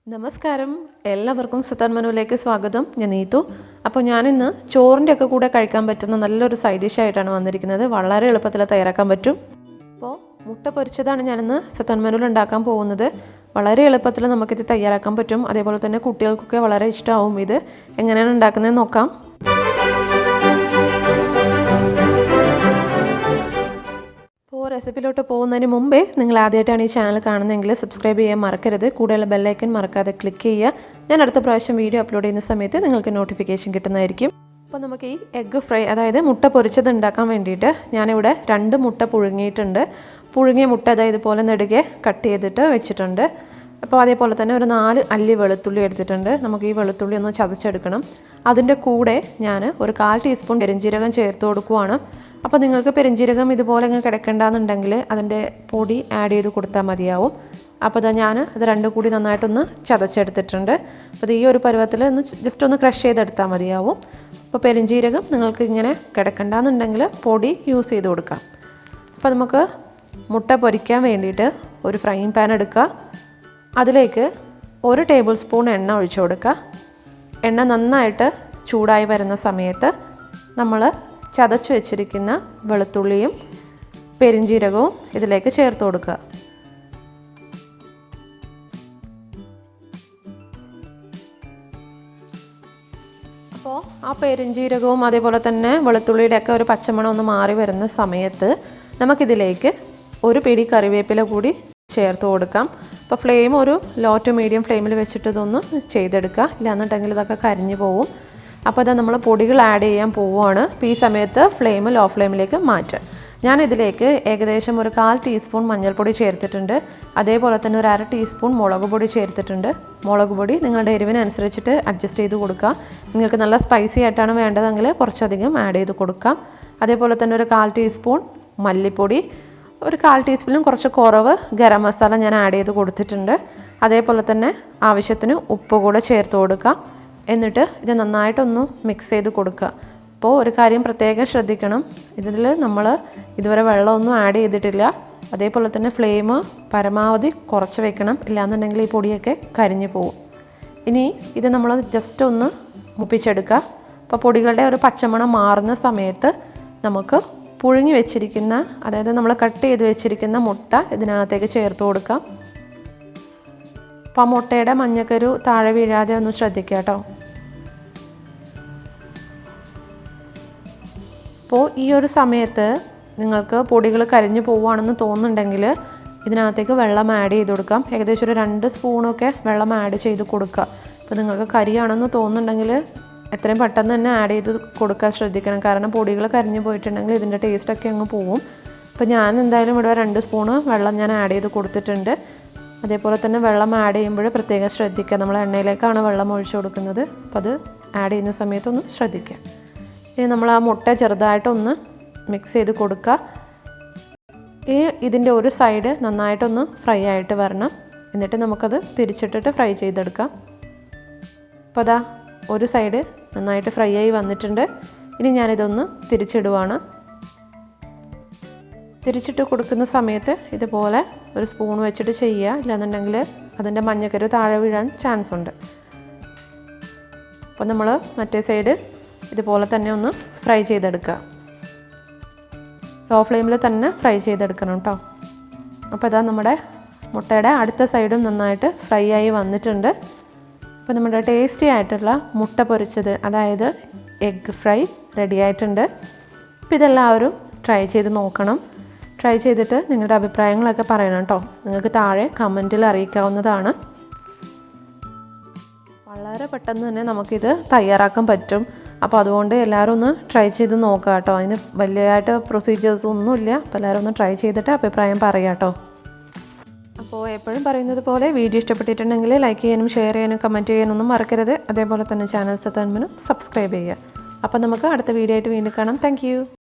നമസ്കാരം, എല്ലാവർക്കും സത്താൻ മെനുവിലേക്ക് സ്വാഗതം. ഞാൻ നീതു. അപ്പോൾ ഞാനിന്ന് ചോറിൻ്റെ ഒക്കെ കൂടെ കഴിക്കാൻ പറ്റുന്ന നല്ലൊരു സൈഡ് ഡിഷ് ആയിട്ടാണ് വന്നിരിക്കുന്നത്. വളരെ എളുപ്പത്തിൽ തയ്യാറാക്കാൻ പറ്റും. അപ്പോൾ മുട്ട പൊരിച്ചതാണ് ഞാനിന്ന് സത്താൻ മെനുവിൽ ഉണ്ടാക്കാൻ പോകുന്നത്. വളരെ എളുപ്പത്തിൽ നമുക്കിത് തയ്യാറാക്കാൻ പറ്റും. അതേപോലെ തന്നെ കുട്ടികൾക്കൊക്കെ വളരെ ഇഷ്ടമാവും. ഇത് എങ്ങനെയാണ് ഉണ്ടാക്കുന്നതെന്ന് നോക്കാം. റെസിപ്പിയിലോട്ട് പോകുന്നതിന് മുമ്പേ നിങ്ങൾ ആദ്യമായിട്ടാണ് ഈ ചാനൽ കാണുന്നതെങ്കിൽ സബ്സ്ക്രൈബ് ചെയ്യാൻ മറക്കരുത്. കൂടെയുള്ള ബെല്ലൈക്കൻ മറക്കാതെ ക്ലിക്ക് ചെയ്യുക. ഞാൻ അടുത്ത പ്രാവശ്യം വീഡിയോ അപ്ലോഡ് ചെയ്യുന്ന സമയത്ത് നിങ്ങൾക്ക് നോട്ടിഫിക്കേഷൻ കിട്ടുന്നതായിരിക്കും. അപ്പോൾ നമുക്ക് ഈ എഗ്ഗ് ഫ്രൈ, അതായത് മുട്ട പൊരിച്ചത് ഉണ്ടാക്കാൻ വേണ്ടിയിട്ട് ഞാനിവിടെ 2 മുട്ട പുഴുങ്ങിയിട്ടുണ്ട്. പുഴുങ്ങിയ മുട്ട അതായത് ഇതുപോലെ നെടുകെ കട്ട് ചെയ്തിട്ട് വെച്ചിട്ടുണ്ട്. അപ്പോൾ അതേപോലെ തന്നെ ഒരു 4 അല്ലി വെളുത്തുള്ളി എടുത്തിട്ടുണ്ട്. നമുക്ക് ഈ വെളുത്തുള്ളി ഒന്ന് ചതച്ചെടുക്കണം. അതിൻ്റെ കൂടെ ഞാൻ ഒരു 1/4 ടീസ്പൂൺ പെരുംജീരകം ചേർത്ത് കൊടുക്കുവാണ്. അപ്പോൾ നിങ്ങൾക്ക് പെരുംജീരകം ഇതുപോലെ ഇങ്ങനെ കിടക്കേണ്ടെന്നുണ്ടെങ്കിൽ അതിൻ്റെ പൊടി ആഡ് ചെയ്ത് കൊടുത്താൽ മതിയാവും. അപ്പോൾ ഞാൻ ഇത് രണ്ടും കൂടി നന്നായിട്ടൊന്ന് ചതച്ചെടുത്തിട്ടുണ്ട്. അപ്പോൾ ഈ ഒരു പരുവത്തിൽ ഒന്ന് ജസ്റ്റ് ഒന്ന് ക്രഷ് ചെയ്തെടുത്താൽ മതിയാവും. അപ്പോൾ പെരുംജീരകം നിങ്ങൾക്ക് ഇങ്ങനെ കിടക്കേണ്ടെന്നുണ്ടെങ്കിൽ പൊടി യൂസ് ചെയ്ത് കൊടുക്കാം. അപ്പോൾ നമുക്ക് മുട്ട പൊരിക്കാൻ വേണ്ടിയിട്ട് ഒരു ഫ്രൈയിങ് പാൻ എടുക്കുക. അതിലേക്ക് 1 ടേബിൾ സ്പൂൺ എണ്ണ ഒഴിച്ചു കൊടുക്കുക. എണ്ണ നന്നായിട്ട് ചൂടായി വരുന്ന സമയത്ത് നമ്മൾ ചതച്ച് വെച്ചിരിക്കുന്ന വെളുത്തുള്ളിയും പെരുംജീരകവും ഇതിലേക്ക് ചേർത്ത് കൊടുക്കുക. അപ്പോൾ ആ പെരുംജീരകവും അതേപോലെ തന്നെ വെളുത്തുള്ളിയുടെയൊക്കെ ഒരു പച്ചമണം ഒന്ന് മാറി വരുന്ന സമയത്ത് നമുക്കിതിലേക്ക് ഒരു പിടി കറിവേപ്പില കൂടി ചേർത്ത് കൊടുക്കാം. അപ്പോൾ ഫ്ലെയിം ഒരു ലോ ടു മീഡിയം ഫ്ലെയിമിൽ വെച്ചിട്ട് ഇതൊന്ന് ചെയ്തെടുക്കുക. ഇല്ലാന്നുണ്ടെങ്കിൽ ഇതൊക്കെ കരിഞ്ഞു പോവും. അപ്പോൾ അത് നമ്മൾ പൊടികൾ ആഡ് ചെയ്യാൻ പോവുകയാണ്. അപ്പോൾ ഈ സമയത്ത് ഫ്ലെയിം ലോ ഫ്ലെയിമിലേക്ക് മാറ്റുക. ഞാനിതിലേക്ക് ഏകദേശം ഒരു 1/4 ടീസ്പൂൺ മഞ്ഞൾപ്പൊടി ചേർത്തിട്ടുണ്ട്. അതേപോലെ തന്നെ ഒരു 1/2 ടീസ്പൂൺ മുളക് പൊടി ചേർത്തിട്ടുണ്ട്. മുളക് പൊടി നിങ്ങളുടെ എരിവിനനുസരിച്ചിട്ട് അഡ്ജസ്റ്റ് ചെയ്ത് കൊടുക്കുക. നിങ്ങൾക്ക് നല്ല സ്പൈസി ആയിട്ടാണ് വേണ്ടതെങ്കിൽ കുറച്ചധികം ആഡ് ചെയ്ത് കൊടുക്കാം. അതേപോലെ തന്നെ ഒരു 1/4 ടീസ്പൂൺ മല്ലിപ്പൊടി, ഒരു 1/4 ടീസ്പൂണിലും കുറച്ച് കുറവ് ഗരം മസാല ഞാൻ ആഡ് ചെയ്ത് കൊടുത്തിട്ടുണ്ട്. അതേപോലെ തന്നെ ആവശ്യത്തിന് ഉപ്പ് കൂടെ ചേർത്ത് കൊടുക്കാം. എന്നിട്ട് ഇത് നന്നായിട്ടൊന്ന് മിക്സ് ചെയ്ത് കൊടുക്കുക. അപ്പോൾ ഒരു കാര്യം പ്രത്യേകം ശ്രദ്ധിക്കണം, ഇതിൽ നമ്മൾ ഇതുവരെ വെള്ളമൊന്നും ആഡ് ചെയ്തിട്ടില്ല. അതേപോലെ തന്നെ ഫ്ലെയിം പരമാവധി കുറച്ച് വെക്കണം. ഇല്ലാന്നുണ്ടെങ്കിൽ ഈ പൊടിയൊക്കെ കരിഞ്ഞു പോകും. ഇനി ഇത് നമ്മൾ ജസ്റ്റ് ഒന്ന് മുപ്പിച്ചെടുക്കുക. അപ്പോൾ പൊടികളുടെ ഒരു പച്ചമണം മാറുന്ന സമയത്ത് നമുക്ക് പുഴുങ്ങി വെച്ചിരിക്കുന്ന, അതായത് നമ്മൾ കട്ട് ചെയ്ത് വെച്ചിരിക്കുന്ന മുട്ട ഇതിനകത്തേക്ക് ചേർത്ത് കൊടുക്കാം. അപ്പോൾ ആ മുട്ടയുടെ മഞ്ഞക്കരു താഴെ വീഴാതെ ഒന്ന് ശ്രദ്ധിക്കുക കേട്ടോ. അപ്പോൾ ഈ ഒരു സമയത്ത് നിങ്ങൾക്ക് പൊടികൾ കരിഞ്ഞു പോവുകയാണെന്ന് തോന്നുന്നുണ്ടെങ്കിൽ ഇതിനകത്തേക്ക് വെള്ളം ആഡ് ചെയ്ത് കൊടുക്കാം. ഏകദേശം ഒരു 2 സ്പൂണൊക്കെ വെള്ളം ആഡ് ചെയ്ത് കൊടുക്കുക. അപ്പോൾ നിങ്ങൾക്ക് കരിയാണെന്ന് തോന്നുന്നുണ്ടെങ്കിൽ എത്രയും പെട്ടെന്ന് തന്നെ ആഡ് ചെയ്ത് കൊടുക്കാൻ ശ്രദ്ധിക്കണം. കാരണം പൊടികൾ കരിഞ്ഞു പോയിട്ടുണ്ടെങ്കിൽ ഇതിൻ്റെ ടേസ്റ്റൊക്കെ അങ്ങ് പോവും. അപ്പോൾ ഞാൻ എന്തായാലും ഇവിടെ 2 സ്പൂണ് വെള്ളം ഞാൻ ആഡ് ചെയ്ത് കൊടുത്തിട്ടുണ്ട്. അതേപോലെ തന്നെ വെള്ളം ആഡ് ചെയ്യുമ്പോൾ പ്രത്യേകം ശ്രദ്ധിക്കുക. നമ്മൾ എണ്ണയിലേക്കാണ് വെള്ളം ഒഴിച്ചു കൊടുക്കുന്നത്. അപ്പോൾ അത് ആഡ് ചെയ്യുന്ന സമയത്തൊന്ന് ശ്രദ്ധിക്കുക. ഇനി നമ്മൾ ആ മുട്ട ചെറുതായിട്ടൊന്ന് മിക്സ് ചെയ്ത് കൊടുക്കുക. ഇനി ഇതിൻ്റെ ഒരു സൈഡ് നന്നായിട്ടൊന്ന് ഫ്രൈ ആയിട്ട് വരണം. എന്നിട്ട് നമുക്കത് തിരിച്ചിട്ടിട്ട് ഫ്രൈ ചെയ്തെടുക്കാം. അപ്പോൾ അതാ ഒരു സൈഡ് നന്നായിട്ട് ഫ്രൈ ആയി വന്നിട്ടുണ്ട്. ഇനി ഞാനിതൊന്ന് തിരിച്ചിടുവാണ്. തിരിച്ചിട്ട് കൊടുക്കുന്ന സമയത്ത് ഇതുപോലെ ഒരു സ്പൂൺ വെച്ചിട്ട് ചെയ്യുക. ഇല്ലാന്നുണ്ടെങ്കിൽ അതിൻ്റെ മഞ്ഞക്കരു താഴെ വീഴാൻ ചാൻസ് ഉണ്ട്. അപ്പോൾ നമ്മൾ മറ്റേ സൈഡ് ഇതുപോലെ തന്നെ ഒന്ന് ഫ്രൈ ചെയ്തെടുക്കുക. ലോ ഫ്ലെയിമിൽ തന്നെ ഫ്രൈ ചെയ്തെടുക്കണം കേട്ടോ. അപ്പോൾ ഇതാ നമ്മുടെ മുട്ടയുടെ അടുത്ത സൈഡും നന്നായിട്ട് ഫ്രൈ ആയി വന്നിട്ടുണ്ട്. അപ്പോൾ നമ്മുടെ ടേസ്റ്റി ആയിട്ടുള്ള മുട്ട പൊരിച്ചത്, അതായത് എഗ്ഗ് ഫ്രൈ റെഡി ആയിട്ടുണ്ട്. അപ്പോൾ ഇതെല്ലാവരും ട്രൈ ചെയ്ത് നോക്കണം. ട്രൈ ചെയ്തിട്ട് നിങ്ങളുടെ അഭിപ്രായങ്ങളൊക്കെ പറയണം കേട്ടോ. നിങ്ങൾക്ക് താഴെ കമൻറ്റിൽ അറിയിക്കാവുന്നതാണ്. വളരെ പെട്ടെന്ന് തന്നെ നമുക്കിത് തയ്യാറാക്കാൻ പറ്റും. അപ്പോൾ അതുകൊണ്ട് എല്ലാവരും ഒന്ന് ട്രൈ ചെയ്ത് നോക്കുക കേട്ടോ. അതിന് വലിയതായിട്ട് പ്രൊസീജിയേഴ്സ് ഒന്നുമില്ല. അപ്പോൾ എല്ലാവരും ഒന്ന് ട്രൈ ചെയ്തിട്ട് അഭിപ്രായം പറയാം കേട്ടോ. അപ്പോൾ എപ്പോഴും പറയുന്നത് പോലെ വീഡിയോ ഇഷ്ടപ്പെട്ടിട്ടുണ്ടെങ്കിൽ ലൈക്ക് ചെയ്യാനും ഷെയർ ചെയ്യാനും കമൻറ്റ് ചെയ്യാനൊന്നും മറക്കരുത്. അതേപോലെ തന്നെ ചാനൽ സത്താൻ മെനു സബ്സ്ക്രൈബ് ചെയ്യുക. അപ്പോൾ നമുക്ക് അടുത്ത വീഡിയോ ആയിട്ട് വീണ്ടും കാണാം. താങ്ക്